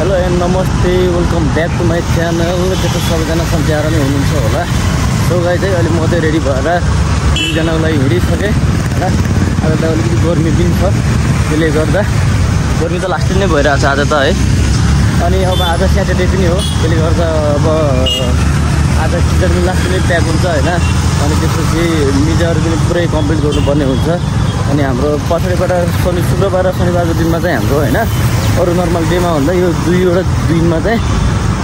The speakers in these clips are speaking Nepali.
हेलो एन्ड नमस्ते, welcome back to my channel. त्यस्तो सबैजना सम्झाएर नै हुनुहुन्छ होला। सो गाइस चाहिँ अहिले म चाहिँ रेडी भएर दुईजनाको लागि हिँडिसकेँ होइन। आज त अलिकति गर्मी पनि छ, त्यसले गर्दा गर्मी त लास्टै नै भइरहेको छ आज त है। अनि अब आज स्याटरडे पनि हो, त्यसले गर्दा अब आज सिजन पनि लास्ट नै प्याक हुन्छ होइन। अनि त्यसपछि मिजहरू पनि पुरै कम्प्लिट गर्नुपर्ने हुन्छ। अनि हाम्रो पछाडिबाट शुक्रबार र शनिबारको दिनमा चाहिँ हाम्रो होइन अरू नर्मल डेमा भन्दा यो दुईवटा दिनमा चाहिँ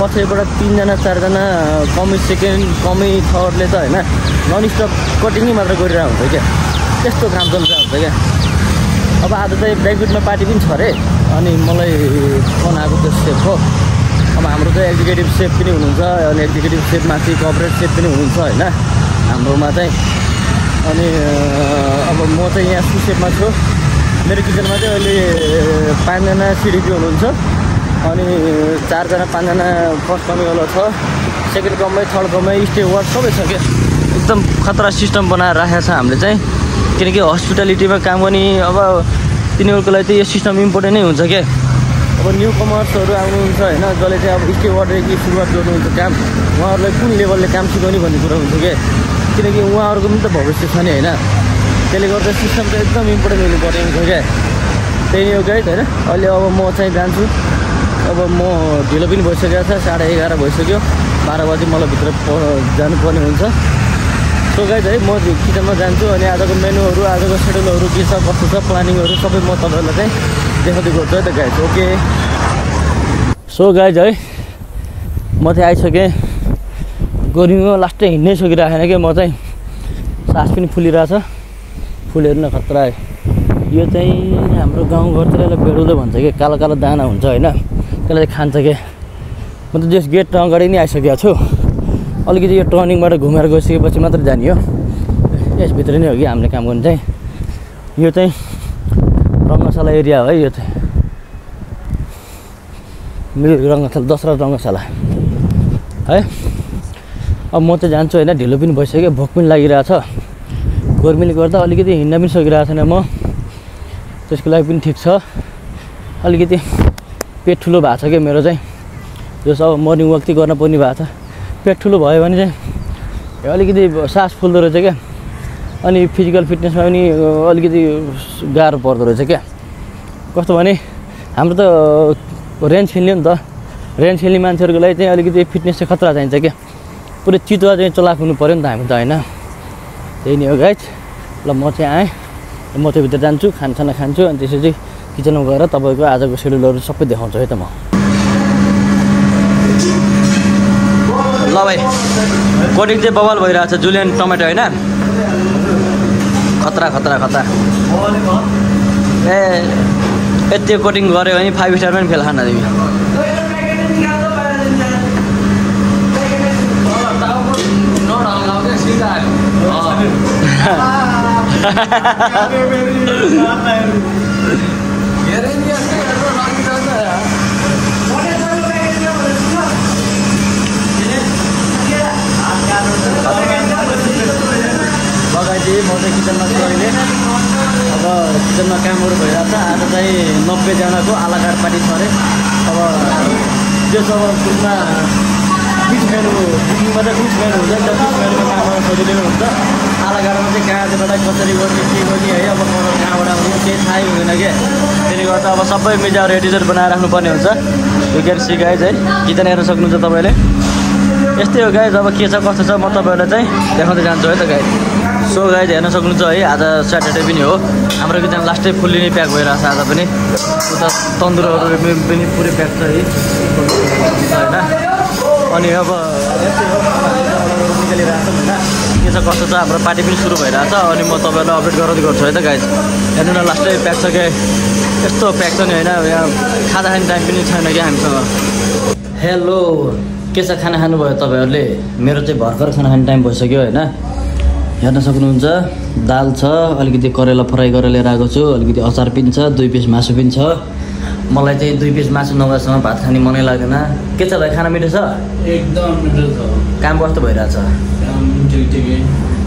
पछाडिबाट 3जना 4जना कमी सेकेन्ड कमी थर्डले त होइन नन स्टप कटिङै मात्र गरिरहेको हुन्छ क्या, त्यस्तो काम चलिरहेको हुन्छ क्या। अब आज चाहिँ ब्याकबिटमा पार्टी पनि छ अरे। अनि मलाई फोन आएको त्यो सेफ हो। अब हाम्रो चाहिँ एक्जिक्युटिभ सेफ पनि हुनुहुन्छ, अनि एक्जिक्युटिभ सेफमाथि कर्पोरेट सेफ पनि हुनुहुन्छ होइन हाम्रोमा चाहिँ। अनि अब म चाहिँ यहाँ सुसेपमा छु। मेरो किचनमा चाहिँ अहिले 5जना सिडिपी हुनुहुन्छ, अनि 4जना 5जना फर्स्ट कमीवाला छ, सेकेन्ड कमै थर्ड कमै स्टेवार्ड सबै छ क्या। एकदम खतरा सिस्टम बनाएर राखेको छ हामीले चाहिँ, किनकि हस्पिटालिटीमा काम गर्ने अब तिनीहरूको लागि चाहिँ यो सिस्टम इम्पोर्टेन्ट नै हुन्छ क्या। अब न्यू कमर्सहरू आउनुहुन्छ होइन, जसले चाहिँ अब स्टेवार्डदेखि सुरुवात गर्नुहुन्छ काम, उहाँहरूलाई कुन लेभलले काम सिकाउने भन्ने कुरा हुन्छ क्या। किनकि उहाँहरूको पनि त भविष्य छ नि होइन, त्यसले गर्दा सिस्टम चाहिँ एकदम इम्पोर्टेन्ट हुनुपर्ने हुन्छ क्या। त्यही हो गाइड होइन। अहिले अब म चाहिँ जान्छु। अब म ढिलो पनि भइसकेको छ, 11:30 भइसक्यो, 12 बजी मलाई भित्र जानुपर्ने हुन्छ। सो गाइड है म किचनमा जान्छु। अनि आजको मेनुहरू, आजको सेड्युलहरू के छ कस्तो छ प्लानिङहरू सबै म तपाईँहरूलाई चाहिँ देखाउँदै गर्छु है त गाइड। ओके सो गाइड है म चाहिँ आइसकेँ। गर्मीमा लास्टै हिँड्नै सकिरहेको छैन कि, म चाहिँ सास पनि फुलिरहेछ, फुलहरू न खतरा। यो चाहिँ हाम्रो गाउँघरतिर यसलाई बेडुलो भन्छ कि, कालो कालो दाना हुन्छ होइन, त्यसलाई चाहिँ खान्छ क्या। म त जस गेट अगाडि नै आइसकेको छु। अलिकति यो टर्निङबाट घुमेर गइसकेपछि मात्र जाने हो। यसभित्र नै हो कि हामीले काम गर्ने चाहिँ। यो चाहिँ रङ्गशाला एरिया हो है, यो चाहिँ मिरिक रङ्गशाला, दशरथ रङ्गशाला है। अब म चाहिँ जान्छु होइन, ढिलो पनि भइसक्यो, भोक पनि लागिरहेछ। गर्मीले गर्दा अलिकति हिँड्न पनि सकिरहेको छैन म, त्यसको लागि पनि ठिक छ। अलिकति पेट ठुलो भएको छ क्या मेरो चाहिँ, जस अब मर्निङ वक चाहिँ गर्न पर्ने भएको छ। पेट ठुलो भयो भने चाहिँ अलिकति सास फुल्दो रहेछ क्या। अनि फिजिकल फिटनेसमा पनि अलिकति गाह्रो पर्दो रहेछ क्या। कस्तो भने हाम्रो त रेन्ज खेल्ने हो नि त, रेन्ज खेल्ने मान्छेहरूको लागि चाहिँ अलिकति फिटनेस चाहिँ खतरा चाहिन्छ क्या। पुरै चितुवा चाहिँ चलाक हुनु पऱ्यो नि त हामी त होइन। त्यही नै हो गाइज। ल म चाहिँ आएँ, म चाहिँ भित्र जान्छु, खानसाना खान्छु, अनि त्यसपछि किचनमा गएर तपाईँको आजको सेड्युलहरू सबै देखाउँछु है त म। ल भाइ कोटिङ चाहिँ बवाल भइरहेको छ, जुलियन टमेटो होइन, खतरा खतरा खतरा। यति कोटिङ गऱ्यो भने 5 स्टारमा पनि फेल खान तिमी। लगाइदिएँ म चाहिँ किचनमा छु अहिले। अब किचनमा कामहरू भइरहेको छ। आज चाहिँ 90जनाको आलाकार्ड पार्टी छ अरे। अब त्यो सब फुलमा फिक्स मेनु, बुकिङमा चाहिँ फिक्स मेनु हुन्छ नि त, फिक्स मेनुमा काम गर्न सजिलो हुन्छ। आलाकार्डमा चाहिँ कहाँबाट कसरी गर्ने के गर्ने है, अब कहाँबाट आउने केही थाहै हुँदैन क्या। त्यसले गर्दा अब सबै मिजाहरू एडिटर बनाएर राख्नुपर्ने हुन्छ। यो ग्यारेसी गाइज है, किचन हेर्न सक्नुहुन्छ तपाईँले। यस्तै हो गाइज। अब के छ कस्तो छ म तपाईँहरूलाई चाहिँ देखाउँदै जान्छु है त गाइज। सो गाइज हेर्न सक्नुहुन्छ है, आज स्याटरडे पनि हो, हाम्रो किचन लास्टै फुल्ली नै प्याक भइरहेको छ आज पनि। उता तन्दुरहरू पनि पुरै प्याक छ है होइन। अनि अब यस्तै हो, निकालिरहेको छ होइन। के छ कस्तो छ हाम्रो पार्टी पनि सुरु भइरहेको छ। अनि म तपाईँहरूलाई अपडेट गराउँदै गर्छु है त गाइज। हेर्नु न लास्टै प्याक छ क्या, यस्तो प्याक छ नि होइन। यहाँ खाजा खाने टाइम पनि छैन क्या हामीसँग। हेलो के छ, खाना खानुभयो तपाईँहरूले? मेरो चाहिँ भर्खर खाना खाने टाइम भइसक्यो होइन। हेर्न सक्नुहुन्छ दाल छ, अलिकति करेला फ्राई गरेर लिएर आएको छु, अलिकति अचार पनि छ, 2 पिस मासु पनि छ। मलाई चाहिँ 2 पिस मासु नभएसँग भात खाने मनै लाग्दैन। के छ भाइ, खाना मिठो छ? एकदम मिठो छ। काम कस्तो भइरहेछ?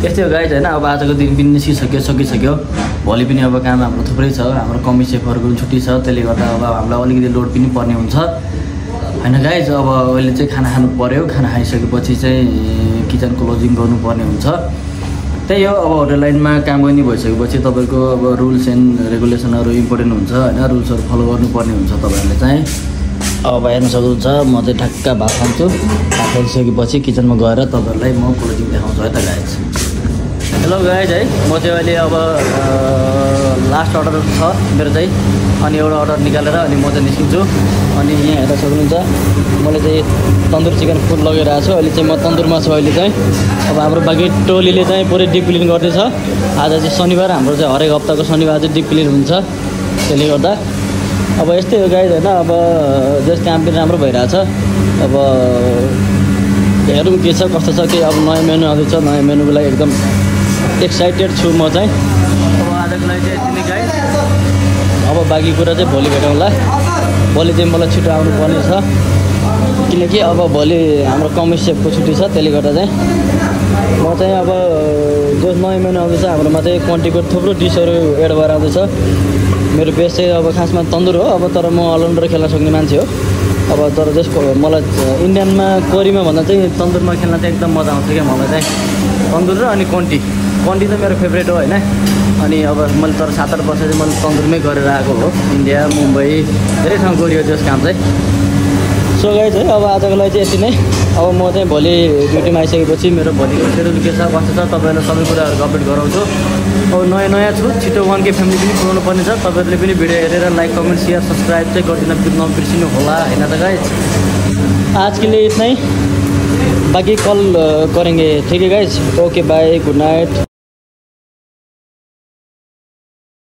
त्यस्तै हो गाइज होइन। अब आजको दिन पनि सकिसक्यो। भोलि पनि अब काम हाम्रो थुप्रै छ। हाम्रो कमी सेफहरूको पनि छुट्टी छ, त्यसले गर्दा अब हामीलाई अलिकति लोड पनि पर्ने हुन्छ। होइन गाइज अब अहिले चाहिँ खाना खानु पऱ्यो। खाना खाइसकेपछि चाहिँ किचन क्लोजिङ गर्नुपर्ने हुन्छ। त्यही हो, अब होटल लाइनमा काम गर्ने भइसकेपछि तपाईँको अब रुल्स एन्ड रेगुलेसनहरू इम्पोर्टेन्ट हुन्छ होइन, रुल्सहरू फलो गर्नुपर्ने हुन्छ तपाईँहरूले चाहिँ। अब हेर्न सक्नुहुन्छ म चाहिँ ठ्याक्क भात खान्छु। भात खाइसकेपछि किचनमा गएर तपाईँहरूलाई म क्लोजिङ देखाउँछु है त गाइज। हेलो गाइज है, म चाहिँ अहिले अब लास्ट अर्डर छ मेरो चाहिँ, अनि एउटा अर्डर निकालेर अनि म चाहिँ निस्किन्छु। अनि यहाँ हेर्न सक्नुहुन्छ मैले चाहिँ तन्दुर चिकन फुड लगेर आएको छु। अहिले चाहिँ म तन्दुरमा छु अहिले चाहिँ। अब हाम्रो बाँकी टोलीले चाहिँ पुरै डिप क्लिन गर्दैछ। आज चाहिँ शनिबार, हाम्रो चाहिँ हरेक हप्ताको शनिबार चाहिँ डिप क्लिन हुन्छ। त्यसले गर्दा अब यस्तै हो गाइज होइन। अब जस काम पनि राम्रो भइरहेछ। अब हेरौँ के छ कस्तो छ, के अब नयाँ मेनु आउँदैछ। नयाँ मेनुको लागि एकदम एक्साइटेड छु म चाहिँ। अब आजको लागि चाहिँ यति नै गाइज। अब बाँकी कुरा चाहिँ भोलि भेटौँला। भोलि चाहिँ मलाई छिटो आउनुपर्ने छ, किनकि अब भोलि हाम्रो कमिस सेफको छुट्टी छ। त्यसले गर्दा चाहिँ म चाहिँ अब जो नयाँ मेनु आउँदैछ हाम्रोमा चाहिँ क्वान्टिटीको थुप्रो डिसहरू एड भएर आउँदैछ। मेरो बेस चाहिँ अब खासमा तन्दुर हो। अब तर म अलराउन्डर खेल्न सक्ने मान्छे हो। अब तर जसको मलाई इन्डियनमा कोरीमा भन्दा चाहिँ तन्दुरमा खेल्न चाहिँ एकदम मजा आउँछ क्या मलाई चाहिँ। तन्दुर र अनि क्वान्टी त मेरो फेभरेट हो होइन। अनि अब मैले तर 7-8 वर्ष चाहिँ मैले तन्दुरमै गरेर आएको हो। इन्डिया, मुम्बई धेरै ठाउँ गरियो त्यस काम चाहिँ। सो गाइज है, अब आजको लागि चाहिँ यति नै। अब म चाहिँ भोलि ड्युटीमा आइसकेपछि मेरो भोलिको सेड्युल के छ कस्तो छ तपाईँहरूलाई सबै कुराहरू अपडेट गराउँछु। अब नयाँ छु, छिटो 1K फ्यामिली पनि पुऱ्याउनु पर्ने छ। तपाईँहरूले पनि भिडियो हेरेर लाइक, कमेन्ट, शेयर, सब्सक्राइब चाहिँ गरिदिन नबिर्सिनु होला होइन त गाइज। आज के लिए इतना ही, बाकी कल करेंगे, ठीक है guys. Okay bye, good night.